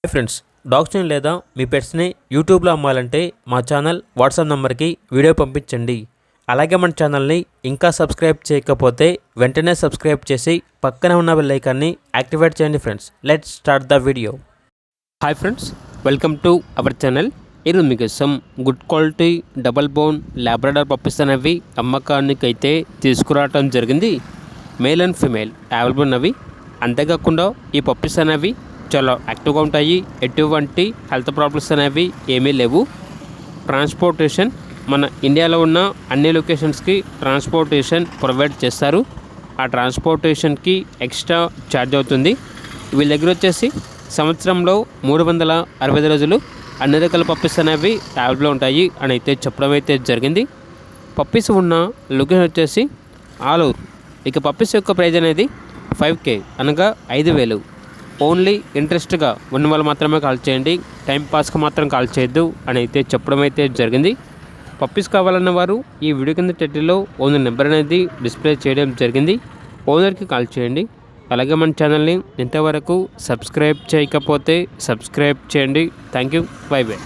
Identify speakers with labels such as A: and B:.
A: Hi friends, డాగ్స్ని లేదా మీ పెట్స్ని యూట్యూబ్లో అమ్మాలంటే మా ఛానల్ వాట్సాప్ నెంబర్కి వీడియో పంపించండి. అలాగే మన ఛానల్ని ఇంకా సబ్స్క్రైబ్ చేయకపోతే వెంటనే సబ్స్క్రైబ్ చేసి పక్కనే ఉన్న బెల్ ఐకాన్ని యాక్టివేట్ చేయండి. Friends, let's start the video. Hi friends, welcome to our channel. ఈరోజు మీకోసం good quality double bone Labrador puppies అనేవి అమ్మకానికి అయితే తీసుకురావడం జరిగింది. మేల్ అండ్ ఫిమేల్ అవైలబుల్ ఉన్నవి. అంతేకాకుండా ఈ పప్పీస్ అనేవి చాలా యాక్టివ్గా ఉంటాయి. ఎటువంటి హెల్త్ ప్రాబ్లమ్స్ అనేవి ఏమీ లేవు. ట్రాన్స్పోర్టేషన్ మన ఇండియాలో ఉన్న అన్ని లొకేషన్స్కి ట్రాన్స్పోర్టేషన్ ప్రొవైడ్ చేస్తారు. ఆ ట్రాన్స్పోర్టేషన్కి ఎక్స్ట్రా ఛార్జ్ అవుతుంది. వీళ్ళ దగ్గర వచ్చేసి సంవత్సరంలో 365 రోజులు అన్ని రకాల పప్పీస్ అనేవి అవైలబుల్లో ఉంటాయి అని అయితే చెప్పడం అయితే జరిగింది. పప్పీస్ ఉన్న లొకేషన్ వచ్చేసి ఆల్ ఓవర్. ఇక పప్పీస్ యొక్క ప్రైజ్ అనేది 5K అనగా 5,000. ఓన్లీ ఇంట్రెస్ట్గా ఉన్న వాళ్ళు మాత్రమే కాల్ చేయండి, టైం పాస్కి మాత్రం కాల్ చేయొద్దు అని అయితే చెప్పడం అయితే జరిగింది. పప్పీస్ కావాలన్న వారు ఈ వీడియో కింద టైటిల్లో ఓనర్ నెంబర్ అనేది డిస్ప్లే చేయడం జరిగింది. ఓనర్కి కాల్ చేయండి. అలాగే మన ఛానల్ని ఇంతవరకు సబ్స్క్రైబ్ చేయకపోతే సబ్స్క్రైబ్ చేయండి. Thank you. By by.